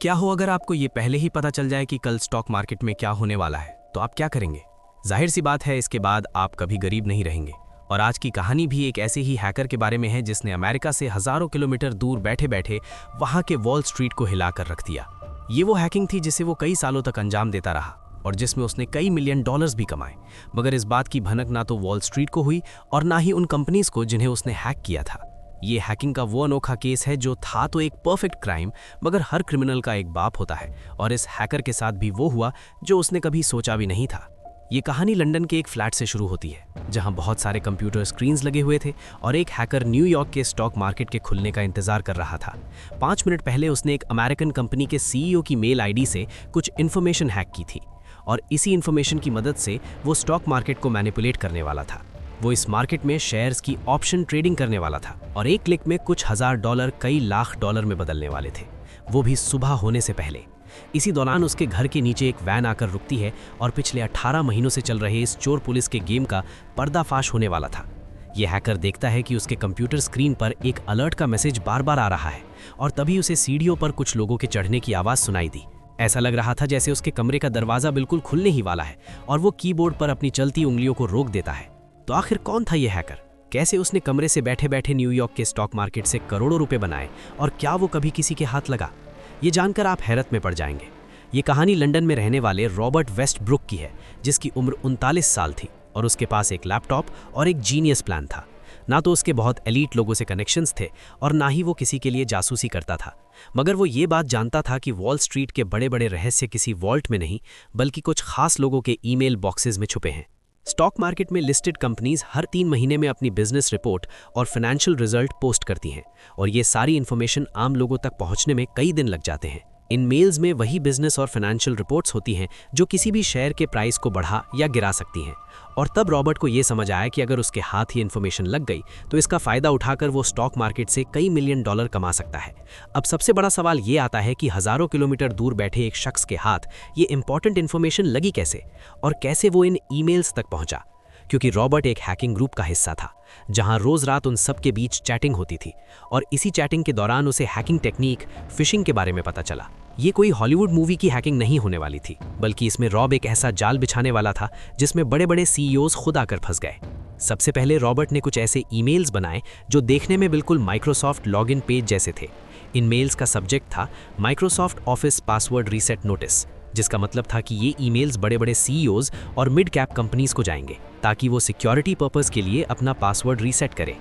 क्या हो अगर आपको ये पहले ही पता चल जाए कि कल स्टॉक मार्केट में क्या होने वाला है, तो आप क्या करेंगे? जाहिर सी बात है, इसके बाद आप कभी गरीब नहीं रहेंगे। और आज की कहानी भी एक ऐसे ही हैकर के बारे में है जिसने अमेरिका से हजारों किलोमीटर दूर बैठे बैठे वहां के वॉल स्ट्रीट को हिलाकर रख दिया। ये वो हैकिंग थी जिसे वो कई सालों तक अंजाम देता रहा और जिसमें उसने कई मिलियन डॉलर्स भी कमाए। मगर इस बात की भनक ना तो वॉल स्ट्रीट को हुई और ना ही उन कंपनीज को जिन्हें उसने हैक किया था। ये हैकिंग का वो अनोखा केस है जो था तो एक परफेक्ट क्राइम, मगर हर क्रिमिनल का एक बाप होता है और इस हैकर के साथ भी वो हुआ जो उसने कभी सोचा भी नहीं था। ये कहानी लंदन के एक फ्लैट से शुरू होती है जहां बहुत सारे कंप्यूटर स्क्रीन्स लगे हुए थे और एक हैकर न्यूयॉर्क के स्टॉक मार्केट के खुलने का इंतजार कर रहा था। 5 मिनट पहले उसने एक अमेरिकन कंपनी के सीईओ की मेल आईडी से कुछ इन्फॉर्मेशन हैक की थी और इसी इन्फॉर्मेशन की मदद से वो स्टॉक मार्केट को मैनिपुलेट करने वाला था। वो इस मार्केट में शेयर्स की ऑप्शन ट्रेडिंग करने वाला था और एक क्लिक में कुछ हजार डॉलर कई लाख डॉलर में बदलने वाले थे, वो भी सुबह होने से पहले। इसी दौरान उसके घर के नीचे एक वैन आकर रुकती है और पिछले 18 महीनों से चल रहे इस चोर पुलिस के गेम का पर्दाफाश होने वाला था। ये हैकर देखता है कि उसके कंप्यूटर स्क्रीन पर एक अलर्ट का मैसेज बार बार आ रहा है और तभी उसे सीढ़ियों पर कुछ लोगों के चढ़ने की आवाज़ सुनाई दी। ऐसा लग रहा था जैसे उसके कमरे का दरवाज़ा बिल्कुल खुलने ही वाला है और वो कीबोर्ड पर अपनी चलती उंगलियों को रोक देता है। तो आखिर कौन था ये हैकर? कैसे उसने कमरे से बैठे बैठे न्यूयॉर्क के स्टॉक मार्केट से करोड़ों रुपए बनाए और क्या वो कभी किसी के हाथ लगा? ये जानकर आप हैरत में पड़ जाएंगे। ये कहानी लंदन में रहने वाले रॉबर्ट वेस्टब्रुक की है, जिसकी उम्र 39 साल थी और उसके पास एक लैपटॉप और एक जीनियस प्लान था। ना तो उसके बहुत एलीट लोगों से कनेक्शंस थे और ना ही वो किसी के लिए जासूसी करता था, मगर वो ये बात जानता था कि वॉल स्ट्रीट के बड़े बड़े रहस्य किसी वॉल्ट में नहीं बल्कि कुछ खास लोगों के ईमेल बॉक्सेस में छुपे हैं। स्टॉक मार्केट में लिस्टेड कंपनीज हर 3 महीने में अपनी बिजनेस रिपोर्ट और फाइनेंशियल रिजल्ट पोस्ट करती हैं और ये सारी इन्फॉर्मेशन आम लोगों तक पहुंचने में कई दिन लग जाते हैं। इन मेल्स में वही बिजनेस और फाइनेंशियल रिपोर्ट्स होती हैं जो किसी भी शेयर के प्राइस को बढ़ा या गिरा सकती हैं। और तब रॉबर्ट को ये समझ आया कि अगर उसके हाथ ये इन्फॉर्मेशन लग गई तो इसका फायदा उठाकर वो स्टॉक मार्केट से कई मिलियन डॉलर कमा सकता है। अब सबसे बड़ा सवाल ये आता है कि हजारों किलोमीटर दूर बैठे एक शख्स के हाथ ये इंपॉर्टेंट इन्फॉर्मेशन लगी कैसे और कैसे वो इन ईमेल्स तक पहुंचा, क्योंकि रॉबर्ट एक हैकिंग ग्रुप का हिस्सा था जहां रोज रात उन सब के बीच चैटिंग होती थी और इसी चैटिंग के दौरान उसे हैकिंग टेक्निक फिशिंग के बारे में पता चला। ये कोई हॉलीवुड मूवी की हैकिंग नहीं होने वाली थी, बल्कि इसमें रॉब एक ऐसा जाल बिछाने वाला था जिसमें बड़े बड़े सीईओज खुद आकर फंस गए। सबसे पहले रॉबर्ट ने कुछ ऐसे ईमेल्स बनाए जो देखने में बिल्कुल माइक्रोसॉफ्ट लॉगिन पेज जैसे थे। इन मेल्स का सब्जेक्ट था Microsoft office password reset notice, जिसका मतलब था कि ये ईमेल्स बड़े बड़े सीईओज और मिड कैप कंपनीज को जाएंगे ताकि वो सिक्योरिटी पर्पस के लिए अपना पासवर्ड रीसेट करें।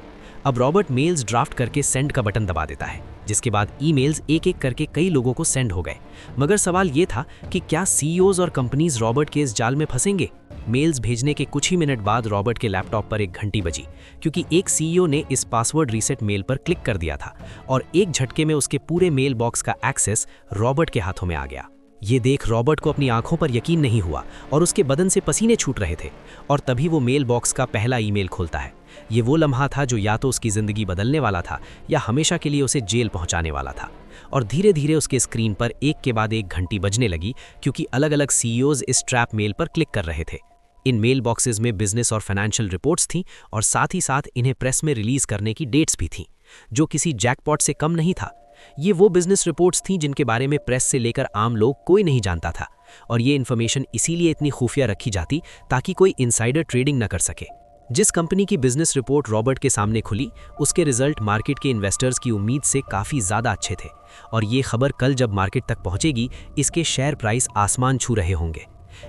अब रॉबर्ट मेल्स ड्राफ्ट करके सेंड का बटन दबा देता है, जिसके बाद ईमेल्स एक एक करके कई लोगों को सेंड हो गए। मगर सवाल ये था कि क्या सीईओज और कंपनीज रॉबर्ट के इस जाल में फंसेंगे? मेल्स भेजने के कुछ ही मिनट बाद रॉबर्ट के लैपटॉप पर एक घंटी बजी, क्योंकि एक सीईओ ने इस पासवर्ड रीसेट मेल पर क्लिक कर दिया था और एक झटके में उसके पूरे मेल बॉक्स का एक्सेस रॉबर्ट के हाथों में आ गया। ये देख रॉबर्ट को अपनी आंखों पर यकीन नहीं हुआ और उसके बदन से पसीने छूट रहे थे और तभी वो मेल बॉक्स का पहला ईमेल खोलता है। ये वो लम्हा था जो या तो उसकी ज़िंदगी बदलने वाला था या हमेशा के लिए उसे जेल पहुंचाने वाला था। और धीरे धीरे उसके स्क्रीन पर एक के बाद एक घंटी बजने लगी, क्योंकि अलग अलग सीईओज इस ट्रैप मेल पर क्लिक कर रहे थे। इन मेल बॉक्सेस में बिजनेस और फाइनेंशियल रिपोर्ट्स थीं और साथ ही साथ इन्हें प्रेस में रिलीज करने की डेट्स भी थीं, जो किसी जैकपॉट से कम नहीं था। ये वो बिजनेस रिपोर्ट्स थीं जिनके बारे में प्रेस से लेकर आम लोग कोई नहीं जानता था और ये इन्फॉर्मेशन इसीलिए इतनी खुफिया रखी जाती ताकि कोई इनसाइडर ट्रेडिंग न कर सके। जिस कंपनी की बिजनेस रिपोर्ट रॉबर्ट के सामने खुली, उसके रिजल्ट मार्केट के इन्वेस्टर्स की उम्मीद से काफ़ी ज़्यादा अच्छे थे और ये खबर कल जब मार्केट तक पहुंचेगी, इसके शेयर प्राइस आसमान छू रहे होंगे।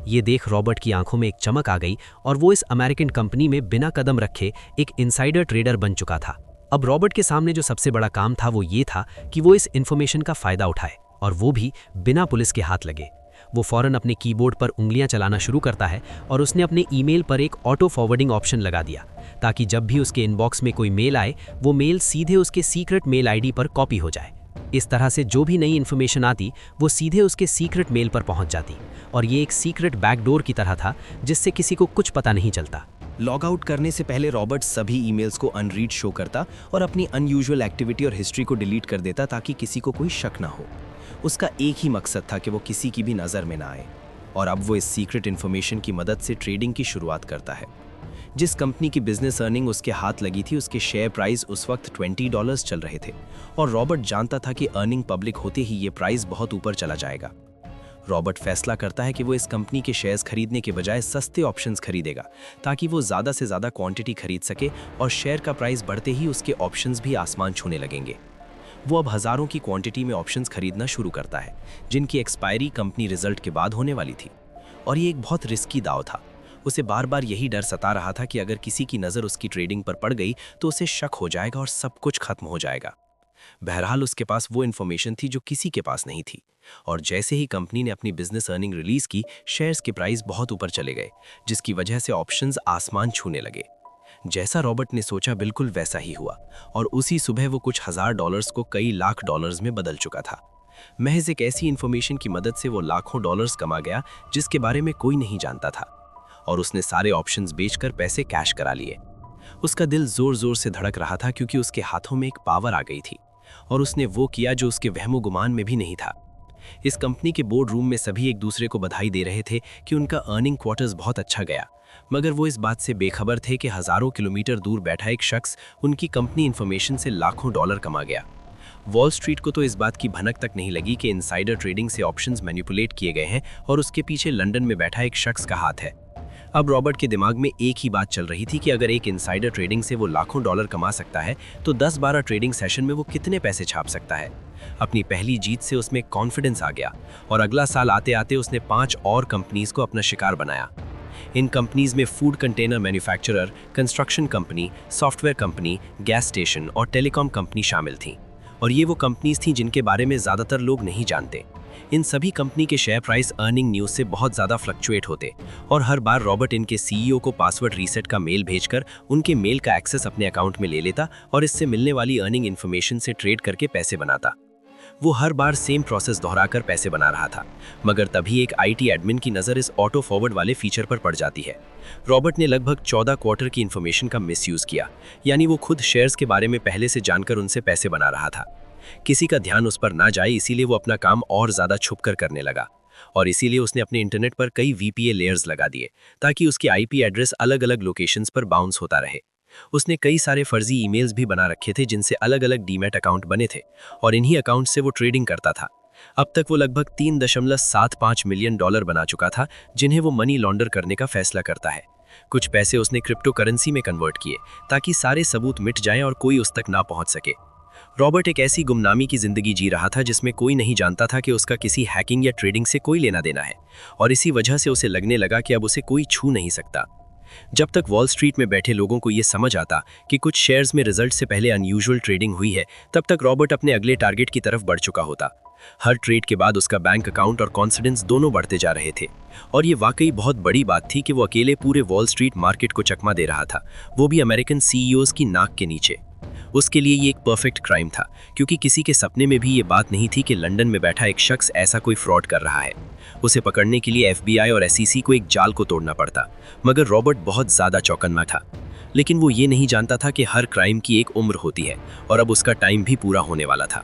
ये देख रॉबर्ट की आंखों में एक चमक आ गई और वो इस अमेरिकन कंपनी में बिना कदम रखे एक इनसाइडर ट्रेडर बन चुका था। अब रॉबर्ट के सामने जो सबसे बड़ा काम था वो ये था कि वो इस इन्फॉर्मेशन का फ़ायदा उठाए और वो भी बिना पुलिस के हाथ लगे। वो फौरन अपने कीबोर्ड पर उंगलियां चलाना शुरू करता है और उसने अपने ईमेल पर एक ऑटो फॉरवर्डिंग ऑप्शन लगा दिया ताकि जब भी उसके इनबॉक्स में कोई मेल आए वो मेल सीधे उसके सीक्रेट मेल आईडी पर कॉपी हो जाए। इस तरह से जो भी नई इन्फॉर्मेशन आती वो सीधे उसके सीक्रेट मेल पर पहुंच जाती और ये एक सीक्रेट बैकडोर की तरह था जिससे किसी को कुछ पता नहीं चलता। लॉग आउट करने से पहले रॉबर्ट सभी ईमेल्स को अनरीड शो करता और अपनी अनयूजुअल एक्टिविटी और हिस्ट्री को डिलीट कर देता ताकि किसी को कोई शक ना हो। उसका एक ही मकसद था कि वो किसी की भी नज़र में ना आए और अब वो इस सीक्रेट इन्फॉर्मेशन की मदद से ट्रेडिंग की शुरुआत करता है। जिस कंपनी की बिजनेस अर्निंग उसके हाथ लगी थी उसके शेयर प्राइस उस वक्त $20 चल रहे थे और रॉबर्ट जानता था कि अर्निंग पब्लिक होते ही ये प्राइस बहुत ऊपर चला जाएगा। रॉबर्ट फैसला करता है कि वो इस कंपनी के शेयर्स खरीदने के बजाय सस्ते ऑप्शंस खरीदेगा ताकि वो ज़्यादा से ज़्यादा क्वांटिटी खरीद सके और शेयर का प्राइस बढ़ते ही उसके ऑप्शंस भी आसमान छूने लगेंगे। वो अब हज़ारों की क्वांटिटी में ऑप्शंस खरीदना शुरू करता है जिनकी एक्सपायरी कंपनी रिजल्ट के बाद होने वाली थी और ये एक बहुत रिस्की दाव था। उसे बार बार यही डर सता रहा था कि अगर किसी की नज़र उसकी ट्रेडिंग पर पड़ गई तो उसे शक हो जाएगा और सब कुछ खत्म हो जाएगा। बहरहाल उसके पास वो इन्फॉर्मेशन थी जो किसी के पास नहीं थी और जैसे ही कंपनी ने अपनी बिजनेस अर्निंग रिलीज की शेयर्स के प्राइस बहुत ऊपर चले गए जिसकी वजह से ऑप्शंस आसमान छूने लगे। जैसा रॉबर्ट ने सोचा बिल्कुल वैसा ही हुआ और उसी सुबह वो कुछ $1000 को कई लाख डॉलर्स में बदल चुका था। महज एक ऐसी इन्फॉर्मेशन की मदद से वो लाखों डॉलर्स कमा गया जिसके बारे में कोई नहीं जानता था और उसने सारे ऑप्शंस बेचकर पैसे कैश करा लिए। उसका दिल जोर जोर से धड़क रहा था क्योंकि उसके हाथों में एक पावर आ गई थी और उसने वो किया जो उसके वहमो गुमान में भी नहीं था। इस कंपनी के बोर्ड रूम में सभी एक दूसरे को बधाई दे रहे थे कि उनका अर्निंग क्वार्टर्स बहुत अच्छा गया, मगर वो इस बात से बेखबर थे कि हजारों किलोमीटर दूर बैठा एक शख्स उनकी कंपनी इन्फॉर्मेशन से लाखों डॉलर कमा गया। वॉल स्ट्रीट को तो इस बात की भनक तक नहीं लगी कि इनसाइडर ट्रेडिंग से ऑप्शंस मैनिपुलेट किए गए हैं और उसके पीछे लंदन में बैठा एक शख्स का हाथ है। अब रॉबर्ट के दिमाग में एक ही बात चल रही थी कि अगर एक इनसाइडर ट्रेडिंग से वो लाखों डॉलर कमा सकता है तो 10-12 ट्रेडिंग सेशन में वो कितने पैसे छाप सकता है। अपनी पहली जीत से उसमें कॉन्फिडेंस आ गया और अगला साल आते आते उसने 5 और कंपनीज को अपना शिकार बनाया। इन कंपनीज में food container manufacturer, construction company, software company, gas station और टेलीकॉम कंपनी शामिल थीं और ये वो कंपनीज थीं जिनके बारे में ज़्यादातर लोग नहीं जानते। इन सभी कंपनी के शेयर प्राइस अर्निंग न्यूज़ से बहुत ज़्यादा फ्लक्चुएट होते और हर बार रॉबर्ट इनके सीईओ को पासवर्ड रीसेट का मेल भेजकर उनके मेल का एक्सेस अपने अकाउंट में ले लेता और इससे मिलने वाली अर्निंग इन्फॉर्मेशन से ट्रेड करके पैसे बनाता। वो हर बार सेम प्रोसेस दोहराकर पैसे बना रहा था, मगर तभी एक आईटी एडमिन की नज़र इस ऑटो फॉरवर्ड वाले फीचर पर पड़ जाती है। रॉबर्ट ने लगभग 14 क्वार्टर की इन्फॉर्मेशन का मिसयूज़ किया, यानी वो खुद शेयर्स के बारे में पहले से जानकर उनसे पैसे बना रहा था। किसी का ध्यान उस पर ना जाए इसीलिए वो अपना काम और ज़्यादा छुपकर करने लगा और इसीलिए उसने अपने इंटरनेट पर कई वीपीए लेयर्स लगा दिए ताकि उसके आईपी एड्रेस अलग अलग लोकेशंस पर बाउंस होता रहे। उसने कई सारे फर्जी ईमेल्स भी बना रखे थे जिनसे अलग अलग डीमैट अकाउंट बने थे और इन्हीं अकाउंट से वो ट्रेडिंग करता था। अब तक वो लगभग $3.75 मिलियन बना चुका था जिन्हें वो मनी लॉन्डर करने का फैसला करता है। कुछ पैसे उसने क्रिप्टो करेंसी में कन्वर्ट किए ताकि सारे सबूत मिट जाएं और कोई उस तक ना पहुंच सके। रॉबर्ट एक ऐसी गुमनामी की जिंदगी जी रहा था जिसमें कोई नहीं जानता था कि उसका किसी हैकिंग या ट्रेडिंग से कोई लेना देना है और इसी वजह से उसे लगने लगा कि अब उसे कोई छू नहीं सकता। जब तक वॉल स्ट्रीट में बैठे लोगों को ये समझ आता कि कुछ शेयर्स में रिजल्ट से पहले अनयूजुअल ट्रेडिंग हुई है, तब तक रॉबर्ट अपने अगले टारगेट की तरफ बढ़ चुका होता। हर ट्रेड के बाद उसका बैंक अकाउंट और कॉन्फिडेंस दोनों बढ़ते जा रहे थे और ये वाकई बहुत बड़ी बात थी कि वो अकेले पूरे वॉल स्ट्रीट मार्केट को चकमा दे रहा था, वो भी अमेरिकन सीईओज की नाक के नीचे। उसके लिए ये एक परफेक्ट क्राइम था क्योंकि किसी के सपने में भी ये बात नहीं थी कि लंदन में बैठा एक शख्स ऐसा कोई फ्रॉड कर रहा है। उसे पकड़ने के लिए एफबीआई और एसईसी को एक जाल को तोड़ना पड़ता, मगर रॉबर्ट बहुत ज़्यादा चौकन्ना था। लेकिन वो ये नहीं जानता था कि हर क्राइम की एक उम्र होती है और अब उसका टाइम भी पूरा होने वाला था।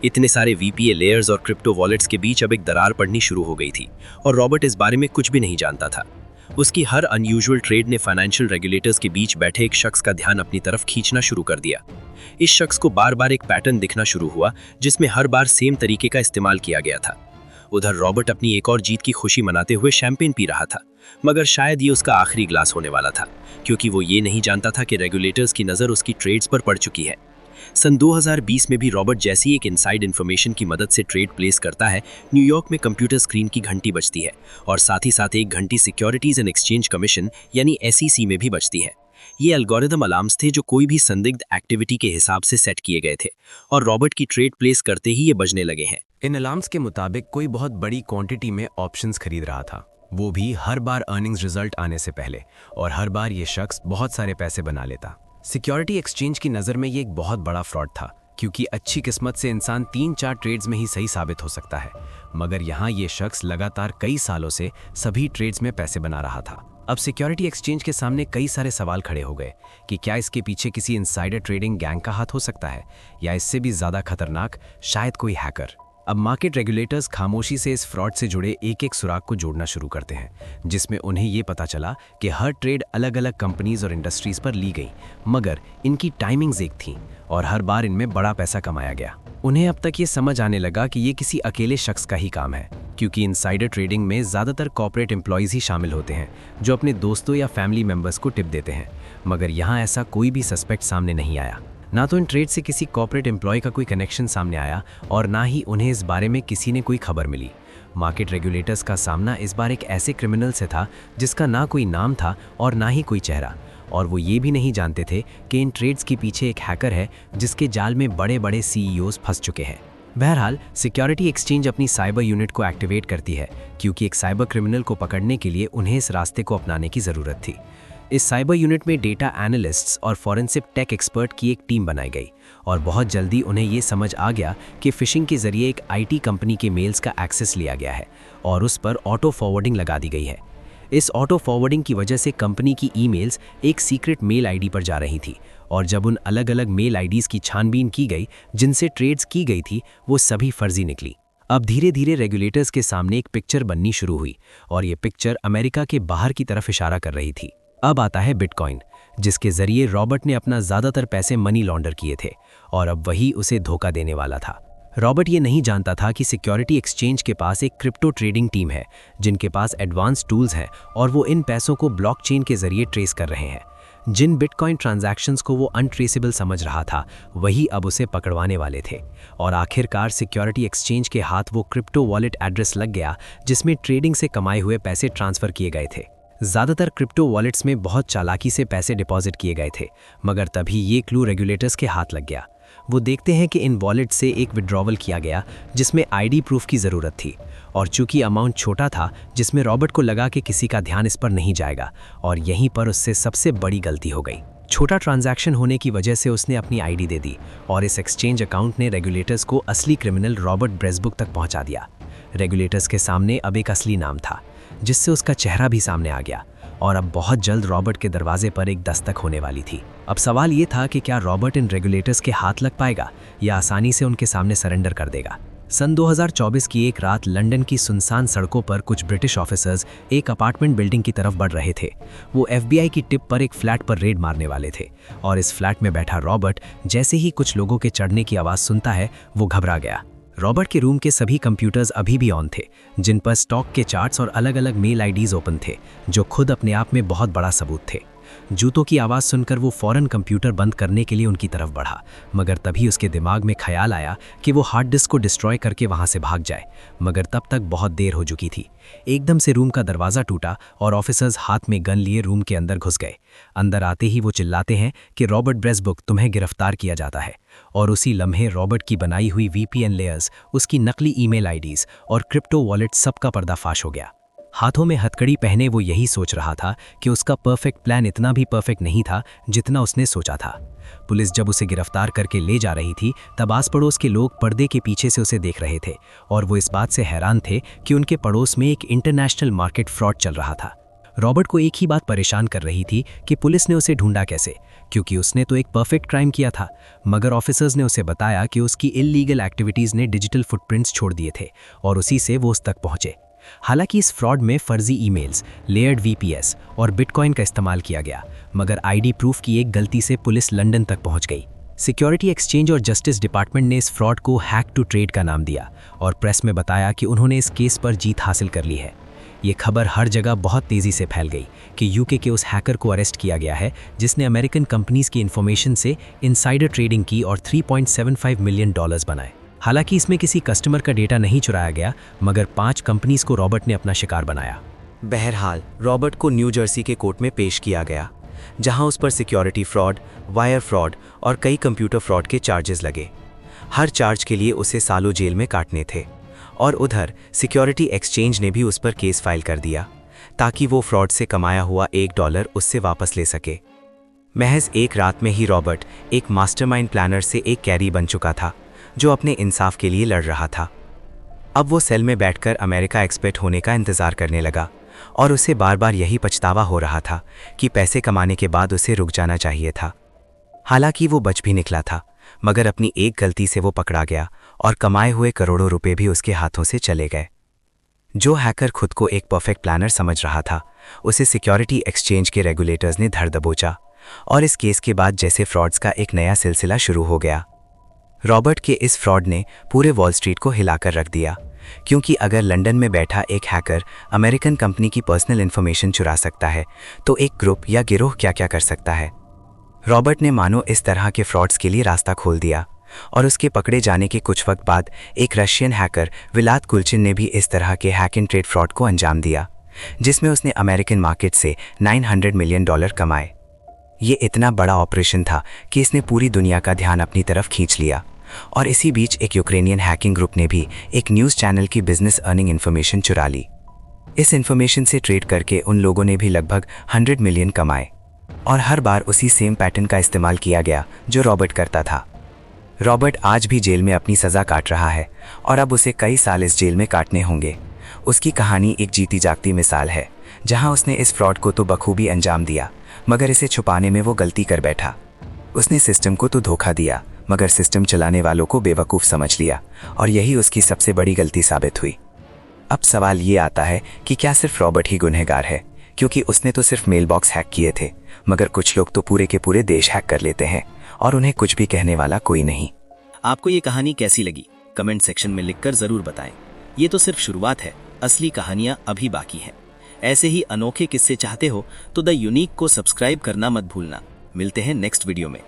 इतने सारे वीपीए लेयर्स और क्रिप्टो वॉलेट्स के बीच अब एक दरार पड़नी शुरू हो गई थी और रॉबर्ट इस बारे में कुछ भी नहीं जानता था। उसकी हर अनयूजुअल ट्रेड ने फाइनेंशियल रेगुलेटर्स के बीच बैठे एक शख्स का ध्यान अपनी तरफ खींचना शुरू कर दिया। इस शख्स को बार बार एक पैटर्न दिखना शुरू हुआ जिसमें हर बार सेम तरीके का इस्तेमाल किया गया था। उधर रॉबर्ट अपनी एक और जीत की खुशी मनाते हुए शैंपेन पी रहा था, मगर शायद ये उसका आखिरी ग्लास होने वाला था क्योंकि वो ये नहीं जानता था कि रेगुलेटर्स की नज़र उसकी ट्रेड्स पर पड़ चुकी है। सन 2020 में भी रॉबर्ट जैसी एक इनसाइड इन्फॉर्मेशन की मदद से ट्रेड प्लेस करता है, न्यूयॉर्क में कंप्यूटर स्क्रीन की घंटी बजती है और साथ ही साथ एक घंटी सिक्योरिटीज एंड एक्सचेंज कमीशन यानी SEC में भी बजती है। ये एल्गोरिदम अलार्म्स थे जो कोई भी संदिग्ध एक्टिविटी के हिसाब से सेट किए गए थे और रॉबर्ट की ट्रेड प्लेस करते ही ये बजने लगे हैं। इन अलार्म्स के मुताबिक कोई बहुत बड़ी क्वांटिटी में ऑप्शंस खरीद रहा था, वो भी हर बार अर्निंग्स रिजल्ट आने से पहले, और हर बार ये शख्स बहुत सारे पैसे बना लेता। सिक्योरिटी एक्सचेंज की नज़र में ये एक बहुत बड़ा फ्रॉड था क्योंकि अच्छी किस्मत से इंसान 3-4 ट्रेड्स में ही सही साबित हो सकता है, मगर यहाँ ये शख्स लगातार कई सालों से सभी ट्रेड्स में पैसे बना रहा था। अब सिक्योरिटी एक्सचेंज के सामने कई सारे सवाल खड़े हो गए कि क्या इसके पीछे किसी इनसाइडर ट्रेडिंग गैंग का हाथ हो सकता है या इससे भी ज़्यादा खतरनाक शायद कोई हैकर। अब मार्केट रेगुलेटर्स खामोशी से इस फ्रॉड से जुड़े एक एक सुराग को जोड़ना शुरू करते हैं, जिसमें उन्हें ये पता चला कि हर ट्रेड अलग अलग कंपनीज और इंडस्ट्रीज पर ली गई, मगर इनकी टाइमिंग्स एक थी और हर बार इनमें बड़ा पैसा कमाया गया। उन्हें अब तक ये समझ आने लगा कि ये किसी अकेले शख्स का ही काम है, क्योंकि इनसाइडर ट्रेडिंग में ज़्यादातर कॉर्पोरेट एम्प्लॉयज़ ही शामिल होते हैं जो अपने दोस्तों या फैमिली मेंबर्स को टिप देते हैं। मगर यहाँ ऐसा कोई भी सस्पेक्ट सामने नहीं आया। ना तो इन ट्रेड से किसी कॉर्पोरेट एम्प्लॉय का कोई कनेक्शन सामने आया और ना ही उन्हें इस बारे में किसी ने कोई खबर मिली। मार्केट रेगुलेटर्स का सामना इस बार एक ऐसे क्रिमिनल से था जिसका ना कोई नाम था और ना ही कोई चेहरा, और वो ये भी नहीं जानते थे कि इन ट्रेड्स के पीछे एक हैकर है जिसके जाल में बड़े बड़े सीईओज फंस चुके हैं। बहरहाल सिक्योरिटी एक्सचेंज अपनी साइबर यूनिट को एक्टिवेट करती है, क्योंकि एक साइबर क्रिमिनल को पकड़ने के लिए उन्हें इस रास्ते को अपनाने की ज़रूरत थी। इस साइबर यूनिट में डेटा एनालिस्ट्स और फॉरेंसिक टेक एक्सपर्ट की एक टीम बनाई गई और बहुत जल्दी उन्हें ये समझ आ गया कि फिशिंग के जरिए एक आईटी कंपनी के मेल्स का एक्सेस लिया गया है और उस पर ऑटो फॉरवर्डिंग लगा दी गई है। इस ऑटो फॉरवर्डिंग की वजह से कंपनी की ईमेल्स एक सीक्रेट मेल आईडी पर जा रही थी, और जब उन अलग अलग मेल आईडीज़ की छानबीन की गई जिनसे ट्रेड्स की गई थी, वो सभी फर्जी निकली। अब धीरे धीरे रेगुलेटर्स के सामने एक पिक्चर बननी शुरू हुई और ये पिक्चर अमेरिका के बाहर की तरफ इशारा कर रही थी। अब आता है बिटकॉइन, जिसके जरिए रॉबर्ट ने अपना ज़्यादातर पैसे मनी लॉन्डर किए थे और अब वही उसे धोखा देने वाला था। रॉबर्ट ये नहीं जानता था कि सिक्योरिटी एक्सचेंज के पास एक क्रिप्टो ट्रेडिंग टीम है जिनके पास एडवांस टूल्स हैं और वो इन पैसों को ब्लॉकचेन के जरिए ट्रेस कर रहे हैं। जिन बिटकॉइन ट्रांजैक्शंस को वो अनट्रेसेबल समझ रहा था, वही अब उसे पकड़वाने वाले थे और आखिरकार सिक्योरिटी एक्सचेंज के हाथ वो क्रिप्टो वॉलेट एड्रेस लग गया जिसमें ट्रेडिंग से कमाए हुए पैसे ट्रांसफ़र किए गए थे। ज़्यादातर क्रिप्टो वॉलेट्स में बहुत चालाकी से पैसे डिपॉजिट किए गए थे, मगर तभी ये क्लू रेगुलेटर्स के हाथ लग गया। वो देखते हैं कि इन वॉलेट से एक विड्रॉवल किया गया जिसमें आईडी प्रूफ की ज़रूरत थी, और चूंकि अमाउंट छोटा था जिसमें रॉबर्ट को लगा कि किसी का ध्यान इस पर नहीं जाएगा, और यहीं पर उससे सबसे बड़ी गलती हो गई। छोटा ट्रांजैक्शन होने की वजह से उसने अपनी आईडी दे दी और इस एक्सचेंज अकाउंट ने रेगुलेटर्स को असली क्रिमिनल रॉबर्ट ब्रेसबुक तक पहुंचा दिया। रेगुलेटर्स के सामने अब एक असली नाम था जिससे उसका चेहरा भी सामने आ गया, और अब बहुत जल्द रॉबर्ट के दरवाजे पर एक दस्तक होने वाली थी। अब सवाल ये था कि क्या रॉबर्ट इन रेगुलेटर्स के हाथ लग पाएगा या आसानी से उनके सामने सरेंडर कर देगा। सन 2024 की एक रात लंदन की सुनसान सड़कों पर कुछ ब्रिटिश ऑफिसर्स एक अपार्टमेंट बिल्डिंग की तरफ बढ़ रहे थे। वो FBI की टिप पर एक फ्लैट पर रेड मारने वाले थे, और इस फ्लैट में बैठा रॉबर्ट जैसे ही कुछ लोगों के चढ़ने की आवाज़ सुनता है, वो घबरा गया। रॉबर्ट के रूम के सभी कंप्यूटर्स अभी भी ऑन थे, जिन पर स्टॉक के चार्ट्स और अलग अलग मेल आईडीज ओपन थे, जो खुद अपने आप में बहुत बड़ा सबूत थे। जूतों की आवाज़ सुनकर वो फौरन कंप्यूटर बंद करने के लिए उनकी तरफ बढ़ा, मगर तभी उसके दिमाग में ख्याल आया कि वो हार्ड डिस्क को डिस्ट्रॉय करके वहाँ से भाग जाए, मगर तब तक बहुत देर हो चुकी थी। एकदम से रूम का दरवाज़ा टूटा और ऑफिसर्स हाथ में गन लिए रूम के अंदर घुस गए। अंदर आते ही वो चिल्लाते हैं कि रॉबर्ट ब्रेसबुक, तुम्हें गिरफ्तार किया जाता है, और उसी लम्हे रॉबर्ट की बनाई हुई VPN लेयर्स, उसकी नकली ईमेल आईडीज़ और क्रिप्टो वॉलेट सबका पर्दाफाश हो गया। हाथों में हथकड़ी पहने वो यही सोच रहा था कि उसका परफेक्ट प्लान इतना भी परफेक्ट नहीं था जितना उसने सोचा था। पुलिस जब उसे गिरफ्तार करके ले जा रही थी, तब आस पड़ोस के लोग पर्दे के पीछे से उसे देख रहे थे और वो इस बात से हैरान थे कि उनके पड़ोस में एक इंटरनेशनल मार्केट फ्रॉड चल रहा था। रॉबर्ट को एक ही बात परेशान कर रही थी कि पुलिस ने उसे ढूंढा कैसे, क्योंकि उसने तो एक परफेक्ट क्राइम किया था, मगर ऑफिसर्स ने उसे बताया कि उसकी इल्लीगल एक्टिविटीज़ ने डिजिटल फुटप्रिंट्स छोड़ दिए थे और उसी से वो उस तक पहुंचे। हालांकि इस फ्रॉड में फर्जी ईमेल्स, लेयर्ड VPS और बिटकॉइन का इस्तेमाल किया गया, मगर आईडी प्रूफ की एक गलती से पुलिस लंदन तक पहुंच गई। सिक्योरिटी एक्सचेंज और जस्टिस डिपार्टमेंट ने इस फ्रॉड को हैक टू ट्रेड का नाम दिया और प्रेस में बताया कि उन्होंने इस केस पर जीत हासिल कर ली है। ये खबर हर जगह बहुत तेज़ी से फैल गई कि UK के उस हैकर को अरेस्ट किया गया है जिसने अमेरिकन कंपनीज की इन्फॉर्मेशन से इनसाइडर ट्रेडिंग की और $3.75 मिलियन बनाए। हालांकि इसमें किसी कस्टमर का डेटा नहीं चुराया गया, मगर 5 कंपनीज को रॉबर्ट ने अपना शिकार बनाया। बहरहाल रॉबर्ट को न्यू जर्सी के कोर्ट में पेश किया गया, जहां उस पर सिक्योरिटी फ्रॉड, वायर फ्रॉड और कई कंप्यूटर फ्रॉड के चार्जेस लगे। हर चार्ज के लिए उसे सालों जेल में काटने थे, और उधर सिक्योरिटी एक्सचेंज ने भी उस पर केस फाइल कर दिया ताकि वो फ्रॉड से कमाया हुआ $1 उससे वापस ले सके। महज एक रात में ही रॉबर्ट एक मास्टरमाइंड प्लानर से एक कैरी बन चुका था जो अपने इंसाफ के लिए लड़ रहा था। अब वो सेल में बैठकर अमेरिका एक्सपेट होने का इंतज़ार करने लगा, और उसे बार बार यही पछतावा हो रहा था कि पैसे कमाने के बाद उसे रुक जाना चाहिए था। हालांकि वो बच भी निकला था, मगर अपनी एक गलती से वो पकड़ा गया और कमाए हुए करोड़ों रुपए भी उसके हाथों से चले गए। जो हैकर खुद को एक परफेक्ट प्लानर समझ रहा था, उसे सिक्योरिटी एक्सचेंज के रेगुलेटर्स ने धर दबोचा और इस केस के बाद जैसे फ्रॉड्स का एक नया सिलसिला शुरू हो गया। रॉबर्ट के इस फ्रॉड ने पूरे वॉल स्ट्रीट को हिलाकर रख दिया, क्योंकि अगर लंदन में बैठा एक हैकर अमेरिकन कंपनी की पर्सनल इन्फॉर्मेशन चुरा सकता है, तो एक ग्रुप या गिरोह क्या क्या कर सकता है। रॉबर्ट ने मानो इस तरह के फ्रॉड्स के लिए रास्ता खोल दिया और उसके पकड़े जाने के कुछ वक्त बाद एक रशियन हैकर विलात कुलचिन ने भी इस तरह के हैक एंड ट्रेड फ्रॉड को अंजाम दिया, जिसमें उसने अमेरिकन मार्केट से $900 मिलियन कमाए। ये इतना बड़ा ऑपरेशन था कि इसने पूरी दुनिया का ध्यान अपनी तरफ खींच लिया। और इसी बीच एक यूक्रेनियन हैकिंग ग्रुप ने भी एक न्यूज़ चैनल की बिजनेस अर्निंग इन्फॉर्मेशन चुरा ली। इस इन्फॉर्मेशन से ट्रेड करके उन लोगों ने भी लगभग 100 मिलियन कमाए और हर बार उसी सेम पैटर्न का इस्तेमाल किया गया जो रॉबर्ट करता था। रॉबर्ट आज भी जेल में अपनी सज़ा काट रहा है और अब उसे कई साल इस जेल में काटने होंगे। उसकी कहानी एक जीती जागती मिसाल है, जहां उसने इस फ्रॉड को तो बखूबी अंजाम दिया, मगर इसे छुपाने में वो गलती कर बैठा। उसने सिस्टम को तो धोखा दिया, मगर सिस्टम चलाने वालों को बेवकूफ़ समझ लिया और यही उसकी सबसे बड़ी गलती साबित हुई। अब सवाल ये आता है कि क्या सिर्फ रॉबर्ट ही गुनहगार है, क्योंकि उसने तो सिर्फ मेल बॉक्स हैक किए थे, मगर कुछ लोग तो पूरे के पूरे देश हैक कर लेते हैं और उन्हें कुछ भी कहने वाला कोई नहीं। आपको ये कहानी कैसी लगी कमेंट सेक्शन में लिखकर जरूर बताएं। ये तो सिर्फ शुरुआत है, असली कहानियां अभी बाकी हैं। ऐसे ही अनोखे किस्से चाहते हो तो द यूनिक को सब्सक्राइब करना मत भूलना। मिलते हैं नेक्स्ट वीडियो में।